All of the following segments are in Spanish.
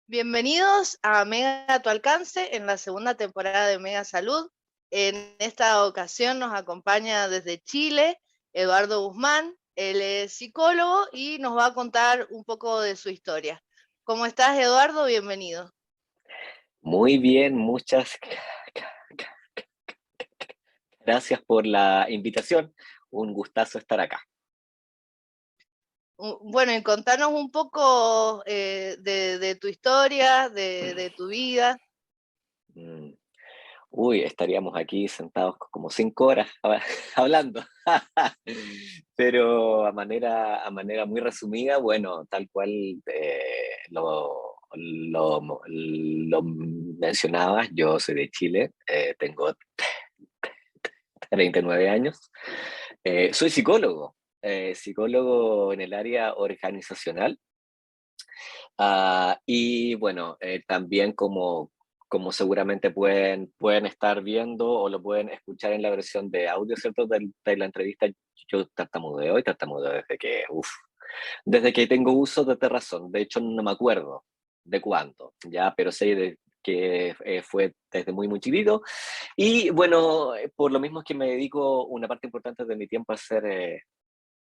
Bienvenidos a Mega a tu alcance en la segunda temporada de Mega Salud. En esta ocasión nos acompaña desde Chile Eduardo Guzmán. Él es psicólogo y nos va a contar un poco de su historia. ¿Cómo estás, Eduardo? Bienvenido. Muy bien, muchas gracias por la invitación. Un gustazo estar acá. Bueno, y contanos un poco de tu historia, de tu vida. Mm, Uy, estaríamos aquí sentados como 5 horas hablando. Pero a manera muy resumida, bueno, tal cual lo mencionabas, yo soy de Chile, tengo 39 años. Soy psicólogo en el área organizacional. Y bueno, también como seguramente pueden estar viendo o lo pueden escuchar en la versión de audio, ¿cierto? De la entrevista, yo tartamudeo desde que tengo uso de razón. De hecho, no me acuerdo de cuándo, ya, pero sé que fue desde muy, muy chiquito. Y bueno, por lo mismo es que me dedico una parte importante de mi tiempo a hacer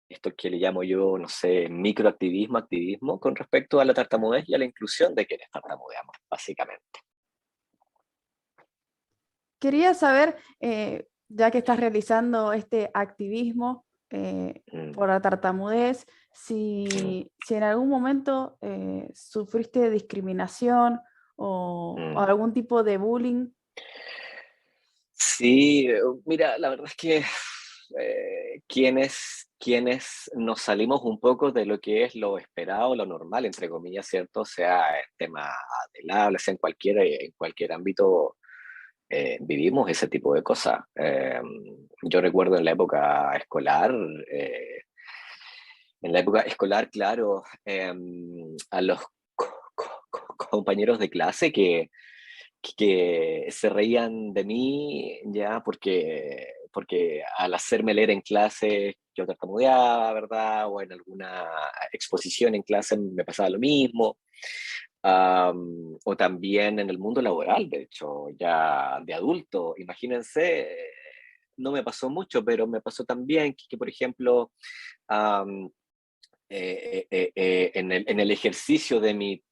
esto que le llamo yo, no sé, microactivismo, activismo con respecto a la tartamudez y a la inclusión de quienes tartamudeamos, básicamente. Quería saber, ya que estás realizando este activismo Mm, por la tartamudez, mm, si en algún momento sufriste discriminación o mm. algún tipo de bullying. Sí, mira, la verdad es que quienes nos salimos un poco de lo que es lo esperado, lo normal, entre comillas, ¿cierto? Sea el tema del habla, sea en cualquier ámbito, vivimos ese tipo de cosas. Yo recuerdo eh, en la época escolar, claro, a los compañeros de clase que se reían de mí ya porque al hacerme leer en clase yo tartamudeaba, ¿verdad? O en alguna exposición en clase me pasaba lo mismo. O también en el mundo laboral, de hecho, ya de adulto, imagínense, no me pasó mucho, pero me pasó también que, por ejemplo, am, en el ejercicio de mi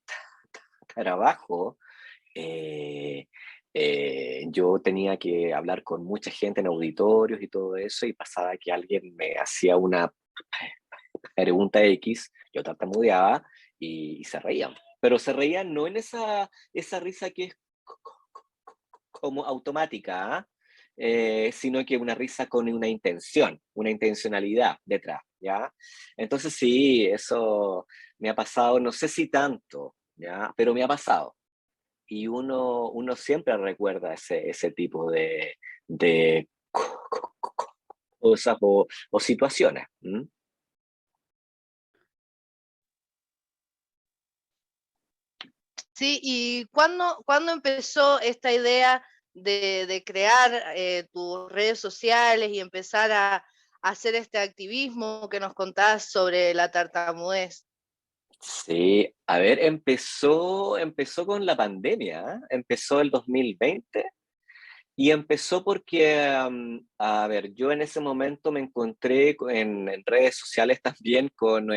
trabajo, eh, yo tenía que hablar con mucha gente en auditorios y todo eso, y pasaba que alguien me hacía una pregunta X, yo tartamudeaba y se reían. Pero se reían no en esa risa que es como automática, ¿ah? Sino que una risa con una intención, una intencionalidad detrás, ¿ya? Entonces sí, eso me ha pasado, no sé si tanto, ¿ya? Pero me ha pasado. Y uno siempre recuerda ese tipo de cosas o situaciones. ¿Mm? Sí, ¿y cuándo empezó esta idea de crear tus redes sociales y empezar a hacer este activismo que nos contás sobre la tartamudez? Sí, a ver, empezó con la pandemia, ¿ah? Empezó el 2020 y empezó porque, a ver, yo en ese momento me encontré en redes sociales también con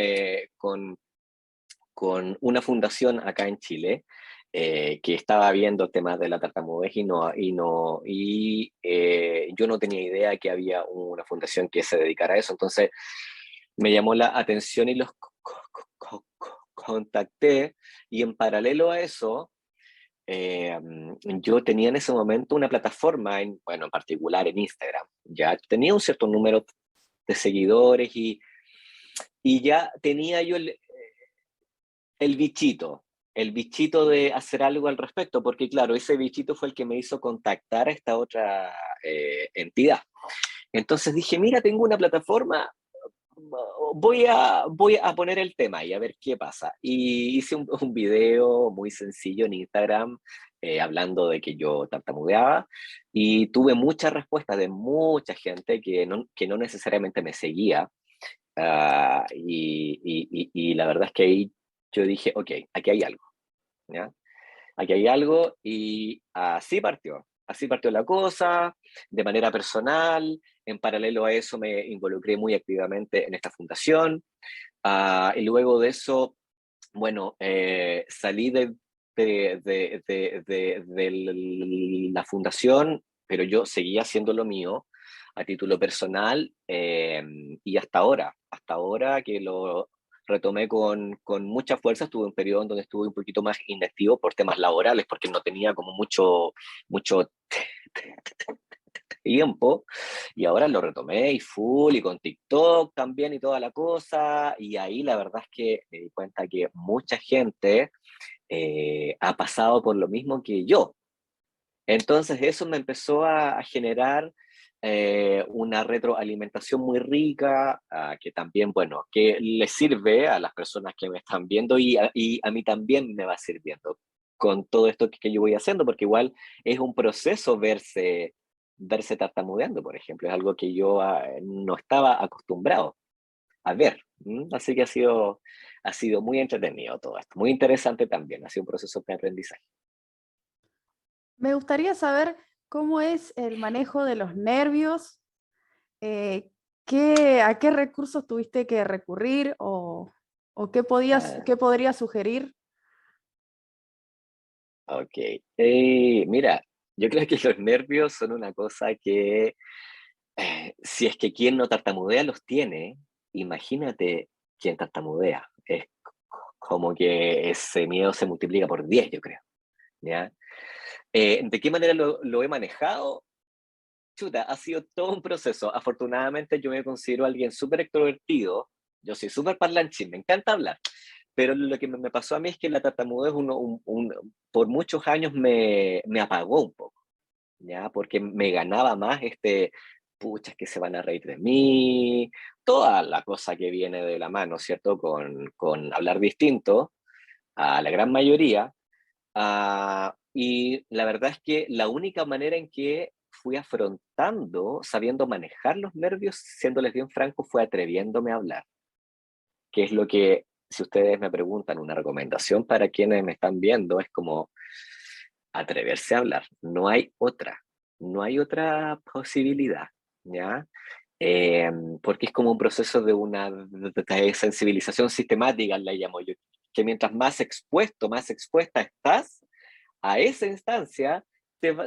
una fundación acá en Chile que estaba viendo temas de la tartamudez y yo no tenía idea que había una fundación que se dedicara a eso. Entonces me llamó la atención y los contacté, y en paralelo a eso, yo tenía en ese momento una plataforma, bueno, en particular en Instagram. Ya tenía un cierto número de seguidores y ya tenía yo el bichito, el bichito de hacer algo al respecto, porque claro, ese bichito fue el que me hizo contactar a esta otra entidad. Entonces dije, mira, tengo una plataforma, voy a poner el tema y a ver qué pasa. Y hice un video muy sencillo en Instagram hablando de que yo tartamudeaba, y tuve muchas respuestas de mucha gente que no necesariamente me seguía. Y la verdad es que ahí yo dije, ok, aquí hay algo, ¿ya? aquí hay algo, y así partió la cosa, de manera personal. En paralelo a eso me involucré muy activamente en esta fundación, y luego de eso, bueno, salí de la fundación, pero yo seguía haciendo lo mío a título personal, y hasta ahora que lo retomé con mucha fuerza. Estuve un periodo en donde estuve un poquito más inactivo por temas laborales, porque no tenía como mucho tiempo, y ahora lo retomé y full, y con TikTok también y toda la cosa, y ahí la verdad es que me di cuenta que mucha gente ha pasado por lo mismo que yo. Entonces eso me empezó a generar una retroalimentación muy rica, que también, bueno, que le sirve a las personas que me están viendo, y a mí también me va sirviendo con todo esto que yo voy haciendo, porque igual es un proceso verse tartamudeando, por ejemplo, es algo que yo no estaba acostumbrado a ver. Así que ha sido muy entretenido todo esto, muy interesante también, ha sido un proceso de aprendizaje. Me gustaría saber cómo es el manejo de los nervios, eh, a qué recursos tuviste que recurrir o Ah, qué podrías sugerir. ok. Mira, yo creo que los nervios son una cosa que, si es que quien no tartamudea los tiene, imagínate quien tartamudea. Es como que ese miedo se multiplica por 10, yo creo. ¿Ya? ¿De qué manera lo he manejado? Chuta, ha sido todo un proceso. Afortunadamente yo me considero alguien súper extrovertido, yo soy súper parlanchín, me encanta hablar, pero lo que me pasó a mí es que la tartamudez por muchos años me apagó un poco, ¿ya? Porque me ganaba más pucha, que se van a reír de mí, toda la cosa que viene de la mano, ¿cierto? Con hablar distinto a la gran mayoría. Y la verdad es que la única manera en que fui afrontando, sabiendo manejar los nervios, siéndoles bien franco, fue atreviéndome a hablar, que es lo que, si ustedes me preguntan, una recomendación para quienes me están viendo, es como atreverse a hablar. No hay otra posibilidad, ¿ya? Eh, Porque es como un proceso de una de sensibilización sistemática, la llamo yo, que mientras más expuesto, más expuesta estás a esa instancia,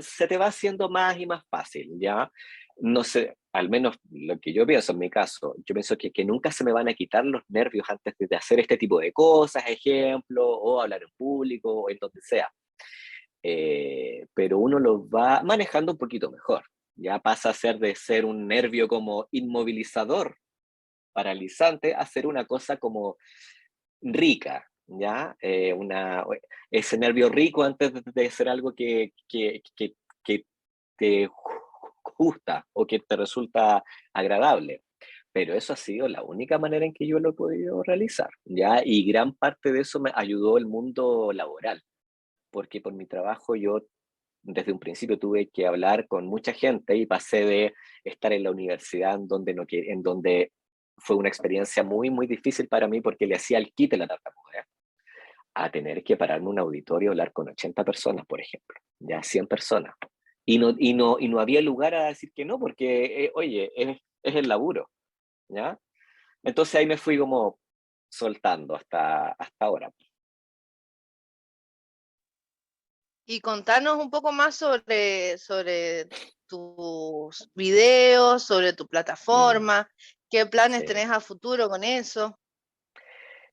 se te va haciendo más y más fácil, ¿ya? No sé, al menos lo que yo pienso en mi caso, yo pienso que nunca se me van a quitar los nervios antes de hacer este tipo de cosas, ejemplo, o hablar en público, o en donde sea. Pero uno lo va manejando un poquito mejor. Ya pasa a ser de ser un nervio como inmovilizador, paralizante, a ser una cosa como rica, ¿ya? Ese nervio rico antes de ser algo que te gusta o que te resulta agradable. Pero eso ha sido la única manera en que yo lo he podido realizar, ¿ya? Y gran parte de eso me ayudó el mundo laboral, porque por mi trabajo yo desde un principio tuve que hablar con mucha gente, y pasé de estar en la universidad en donde, no, en donde fue una experiencia muy, muy difícil para mí porque le hacía el quite la tartamudez, a tener que pararme en un auditorio y hablar con 80 personas, por ejemplo, ya 100 personas. Y no había lugar a decir que no, porque, oye, es el laburo, ¿ya? Entonces ahí me fui como soltando hasta ahora. Y contanos un poco más sobre tus videos, sobre tu Mm, plataforma, qué planes sí, tenés a futuro con eso.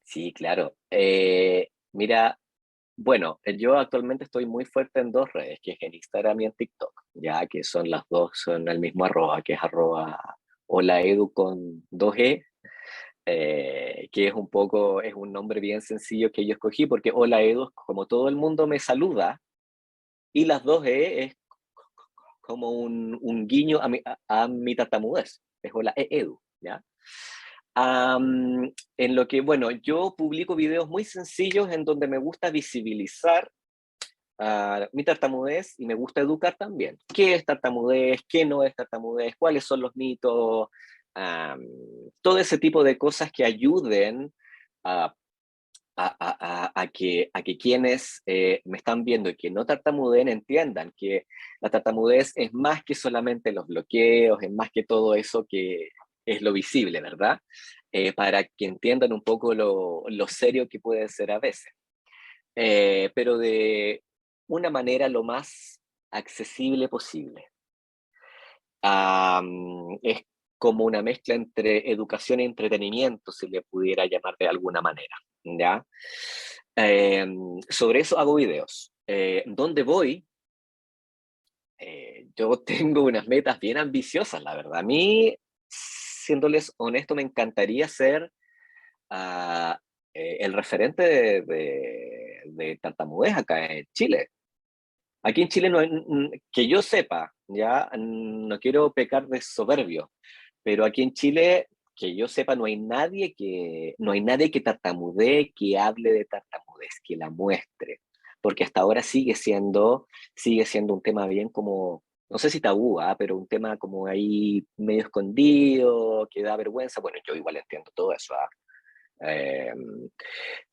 sí, claro. Mira, bueno, yo actualmente estoy muy fuerte en dos redes, que es en Instagram y en TikTok, ya que son las dos, son el mismo arroba, que es arroba holaedu con 2E, que es es un nombre bien sencillo que yo escogí porque holaedu, como todo el mundo me saluda, y las 2E es como un guiño a mi tartamudez, es holaedu, ¿ya? En lo que, bueno, yo publico videos muy sencillos en donde me gusta visibilizar mi tartamudez, y me gusta educar también. ¿Qué es tartamudez? ¿Qué no es tartamudez? ¿Cuáles son los mitos? Todo ese tipo de cosas que ayuden a a que quienes me están viendo y que no tartamudeen entiendan que la tartamudez es más que solamente los bloqueos, es más que todo eso que es lo visible, ¿verdad? Para que entiendan un poco lo serio que puede ser a veces. Pero de una manera lo más accesible posible. Es como una mezcla entre educación y entretenimiento, si le pudiera llamar de alguna manera, ¿ya? Sobre eso hago videos. ¿Dónde voy? Yo tengo unas metas bien ambiciosas, la verdad. A mí, siéndoles honesto, me encantaría ser ah, el referente de tartamudez acá en Chile. Aquí en Chile, no que yo sepa, ya no quiero pecar de soberbio, pero aquí en Chile, que yo sepa, no hay nadie que tartamudee, que hable de tartamudez, que la muestre, porque hasta ahora sigue siendo un tema bien como, no sé si tabú, pero un tema como ahí medio escondido, que da vergüenza. Bueno, yo igual entiendo todo eso. Eh,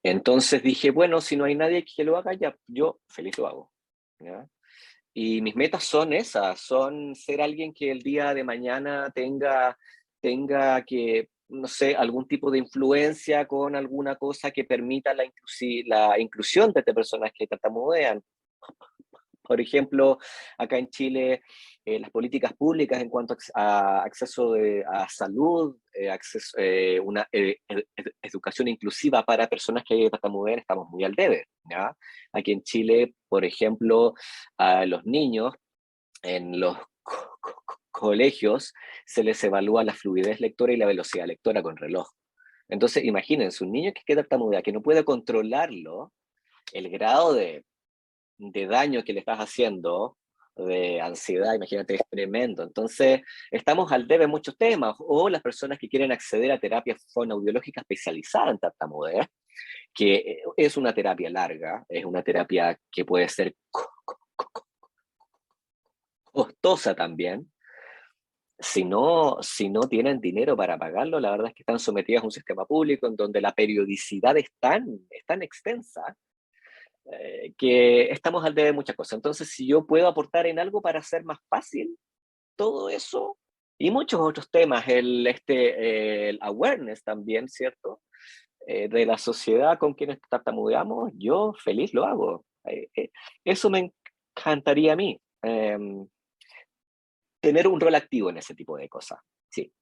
entonces dije, bueno, si no hay nadie que lo haga, ya yo feliz lo hago, ¿ya? Y mis metas son esas, son ser alguien que el día de mañana tenga que, no sé, algún tipo de influencia con alguna cosa que permita la inclusión de personas que tartamudean. Por ejemplo, acá en Chile, las políticas públicas en cuanto a acceso a salud, una educación inclusiva para personas que tartamudean, estamos muy al debe, ¿ya? Aquí en Chile, por ejemplo, a los niños en los colegios se les evalúa la fluidez lectora y la velocidad lectora con reloj. Entonces, imagínense, un niño que tartamudea, que no puede controlarlo, el grado de daño que le estás haciendo, de ansiedad, imagínate, es tremendo. Entonces, estamos al debe en muchos temas, o las personas que quieren acceder a terapia fonoaudiológica especializada en tartamudez, que es una terapia larga, es una terapia que puede ser costosa también. Si no tienen dinero para pagarlo, la verdad es que están sometidas a un sistema público en donde la periodicidad es tan extensa, que estamos al debe de muchas cosas. Entonces, si yo puedo aportar en algo para hacer más fácil todo eso y muchos otros temas, el awareness también, ¿cierto? De la sociedad con quienes tartamudeamos, yo feliz lo hago. Eso me encantaría a mí, tener un rol activo en ese tipo de cosas. Sí.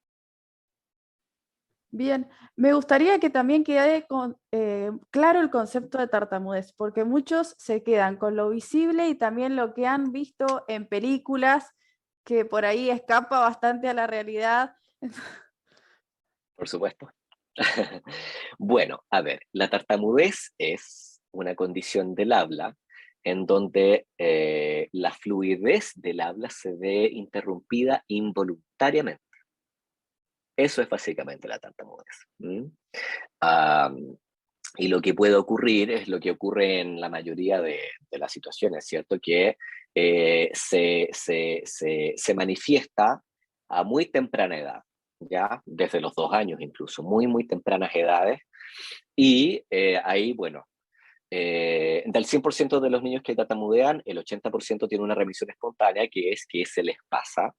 Bien, me gustaría que también quede claro el concepto de tartamudez, porque muchos se quedan con lo visible y también lo que han visto en películas, que por ahí escapa bastante a la realidad. Por supuesto. Bueno, a ver, la tartamudez es una condición del habla en donde la fluidez del habla se ve interrumpida involuntariamente. Eso es básicamente la tartamudez. Y lo que puede ocurrir es lo que ocurre en la mayoría de las situaciones, ¿cierto? Que se manifiesta a muy temprana edad, ¿ya? Desde los 2 años incluso, muy, muy tempranas edades. Y ahí, bueno, del 100% de los niños que tartamudean, el 80% tiene una remisión espontánea, que es que se les pasa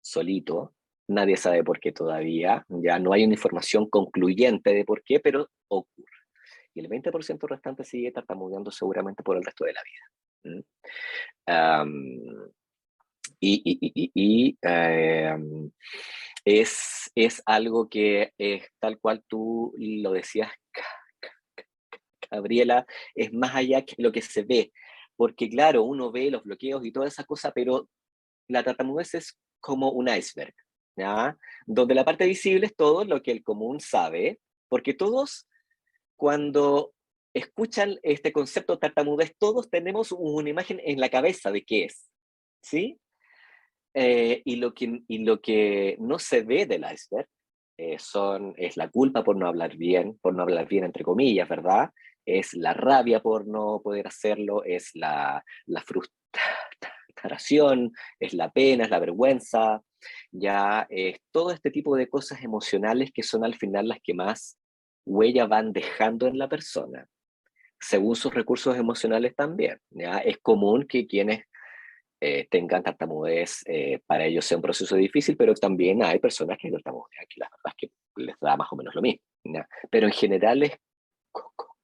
solito. Nadie sabe por qué todavía, ya no hay una información concluyente de por qué, pero ocurre. Y el 20% restante sigue tartamudeando seguramente por el resto de la vida. Es algo que es tal cual tú lo decías, Gabriela, es más allá que lo que se ve, porque claro, uno ve los bloqueos y toda esa cosa, pero la tartamudez es como un iceberg, ¿ya? Donde la parte visible es todo lo que el común sabe, porque todos, cuando escuchan este concepto de tartamudez, todos tenemos una imagen en la cabeza de qué es, ¿sí? Y lo que no se ve del iceberg es la culpa por no hablar bien entre comillas, ¿verdad? Es la rabia por no poder hacerlo, es la frustración, es la pena, es la vergüenza, ya es todo este tipo de cosas emocionales que son al final las que más huella van dejando en la persona, según sus recursos emocionales también, ¿ya? Es común que quienes tengan tartamudez, para ellos sea un proceso difícil, pero también hay personas que tartamudean, que la verdad es que les da más o menos lo mismo, ¿ya? Pero en general es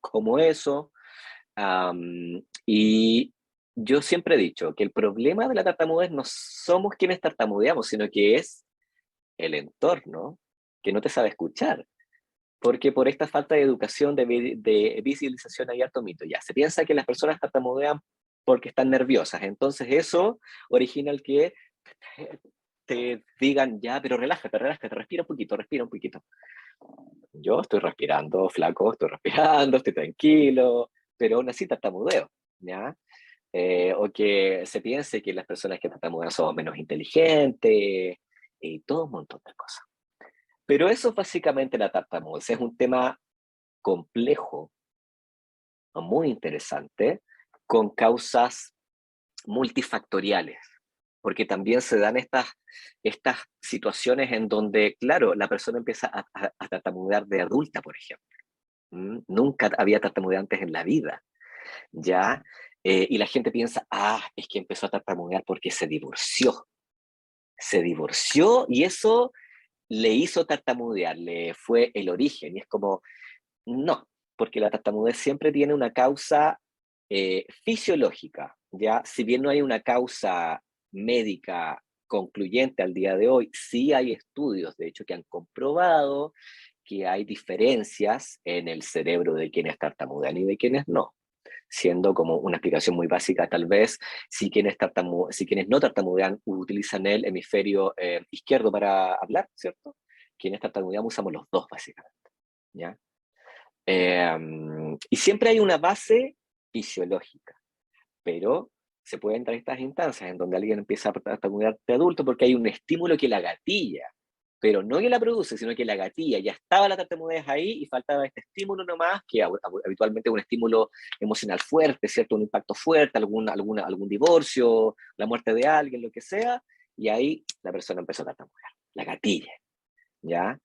como eso. Y yo siempre he dicho que el problema de la tartamudez no somos quienes tartamudeamos, sino que es el entorno que no te sabe escuchar. Porque por esta falta de educación, de visibilización, hay harto mito. Ya, se piensa que las personas tartamudean porque están nerviosas. Entonces eso origina el que te digan, ya, pero relájate, relájate, respira un poquito, respira un poquito. Yo estoy respirando, flaco, estoy respirando, estoy tranquilo, pero aún así tartamudeo, ¿ya? O que se piense que las personas que tartamudean son menos inteligentes y todo un montón de cosas. Pero eso es básicamente la tartamudez. Es un tema complejo, muy interesante, con causas multifactoriales, porque también se dan estas situaciones en donde, claro, la persona empieza a tartamudear de adulta, por ejemplo. Nunca había tartamudeado antes en la vida, ¿ya? Y la gente piensa, es que empezó a tartamudear porque se divorció. Se divorció y eso le hizo tartamudear, le fue el origen. Y es como, no, porque la tartamudez siempre tiene una causa fisiológica, ¿ya? Si bien no hay una causa médica concluyente al día de hoy, sí hay estudios, de hecho, que han comprobado que hay diferencias en el cerebro de quienes tartamudean y de quienes no. Siendo como una explicación muy básica, tal vez, si quienes no tartamudean utilizan el hemisferio izquierdo para hablar, ¿cierto? Quienes tartamudean usamos los dos, básicamente, ¿ya? Y siempre hay una base fisiológica, pero se pueden entrar estas instancias en donde alguien empieza a tartamudear de adulto porque hay un estímulo que la gatilla, pero no que la produce, sino que la gatilla. Ya estaba la tartamudez ahí y faltaba este estímulo nomás, que habitualmente es un estímulo emocional fuerte, ¿cierto? Un impacto fuerte, algún divorcio, la muerte de alguien, lo que sea, y ahí la persona empezó a tartamudear, la gatilla, ¿ya?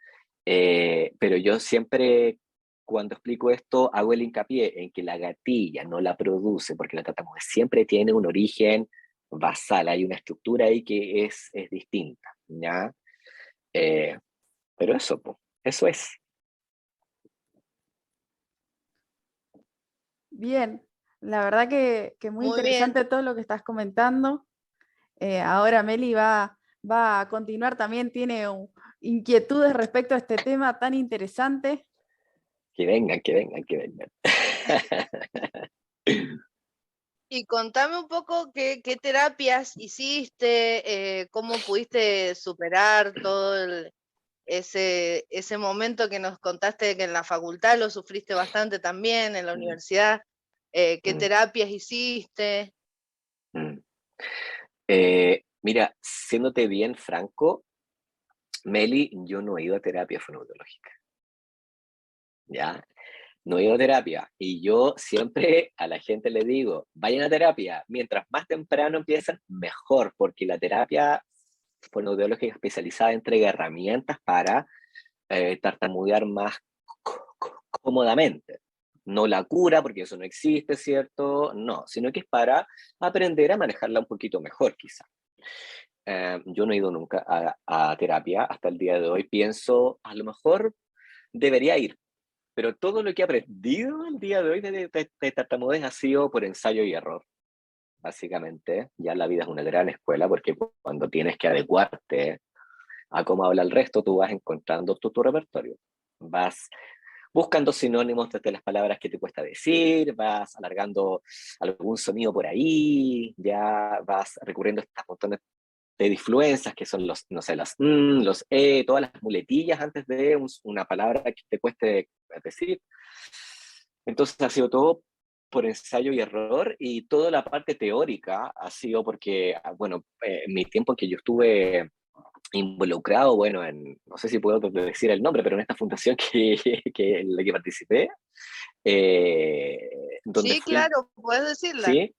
Pero yo siempre, cuando explico esto, hago el hincapié en que la gatilla no la produce, porque la tartamudez siempre tiene un origen basal, hay una estructura ahí que es distinta, ¿ya? Eh, pero eso, po, eso es. Bien, la verdad que muy Muy bien. interesante todo lo que estás comentando. Ahora Meli va a continuar, también tiene inquietudes respecto a este tema tan interesante. Que vengan, que vengan, que vengan. Y contame un poco qué terapias hiciste, cómo pudiste superar todo ese momento que nos contaste que en la facultad lo sufriste bastante también, en la Mm, universidad, qué mm, terapias hiciste. mm. Mira, siéndote bien franco, Meli, yo no he ido a terapia fonoaudiológica, ¿ya? No he ido a terapia. Y yo siempre a la gente le digo, vayan a terapia. Mientras más temprano empiecen, mejor, porque la terapia fonoaudiológica especializada entrega herramientas para tartamudear más cómodamente. No la cura, porque eso no existe, ¿cierto? No, sino que es para aprender a manejarla un poquito mejor, quizá. Yo no he ido nunca a terapia hasta el día de hoy. Pienso, a lo mejor debería ir, pero todo lo que he aprendido al día de hoy de tartamudez ha sido por ensayo y error, básicamente. Ya la vida es una gran escuela porque cuando tienes que adecuarte a cómo habla el resto, tú vas encontrando tu repertorio. Vas buscando sinónimos desde las palabras que te cuesta decir, vas alargando algún sonido por ahí, ya vas recurriendo a estas montones de disfluencias que son los, no sé, los todas las muletillas antes de una palabra que te cueste decir. Entonces ha sido todo por ensayo y error, y toda la parte teórica ha sido porque, bueno, en mi tiempo en que yo estuve involucrado, bueno, no sé si puedo decir el nombre, pero en esta fundación en la que participé, donde Sí, fui, claro, puedes decirla. sí,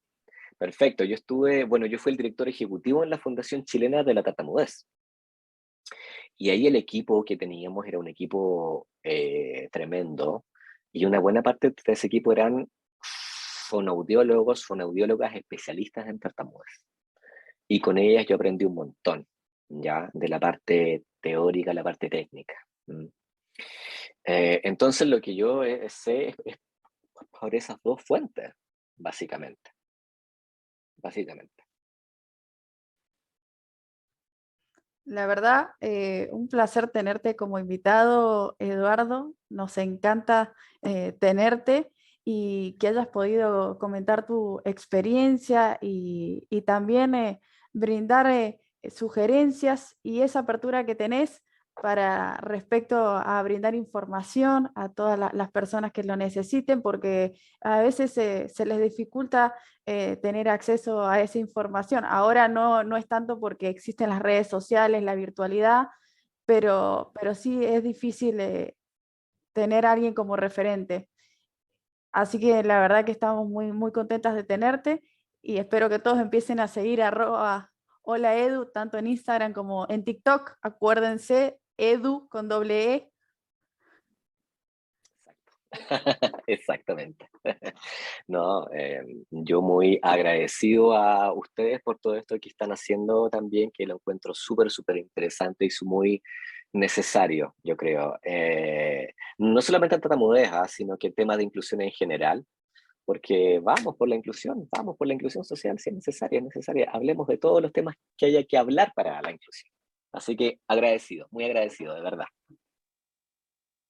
perfecto, yo fui el director ejecutivo en la Fundación Chilena de la Tartamudez. Y ahí el equipo que teníamos era un equipo tremendo, y una buena parte de ese equipo eran fonoaudiólogos, fonoaudiólogas especialistas en tartamudeez. Y con ellas yo aprendí un montón, ya, de la parte teórica, la parte técnica. Entonces lo que yo sé es por esas dos fuentes, básicamente. La verdad, un placer tenerte como invitado, Eduardo. Nos encanta tenerte y que hayas podido comentar tu experiencia y también brindar sugerencias y esa apertura que tenés para respecto a brindar información a todas las personas que lo necesiten, porque a veces se les dificulta tener acceso a esa información. Ahora no es tanto porque existen las redes sociales, la virtualidad, pero sí es difícil tener a alguien como referente. Así que la verdad que estamos muy contentas de tenerte y espero que todos empiecen a seguir @Hola Edu, tanto en Instagram como en TikTok. Acuérdense, Edu con doble E. Exactamente. No, yo muy agradecido a ustedes por todo esto que están haciendo también, que lo encuentro súper interesante y muy necesario, yo creo. No solamente en tartamudez, sino que el tema de inclusión en general, porque vamos por la inclusión social, si es necesaria. Hablemos de todos los temas que haya que hablar para la inclusión. Así que agradecido, muy agradecido, de verdad.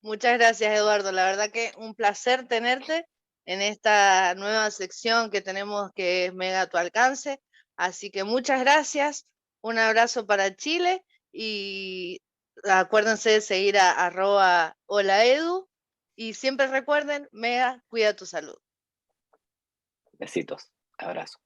Muchas gracias, Eduardo. La verdad que un placer tenerte en esta nueva sección que tenemos que es Mega a tu alcance. Así que muchas gracias. Un abrazo para Chile y acuérdense de seguir a @holaedu y siempre recuerden, Mega, cuida tu salud. Besitos, abrazo.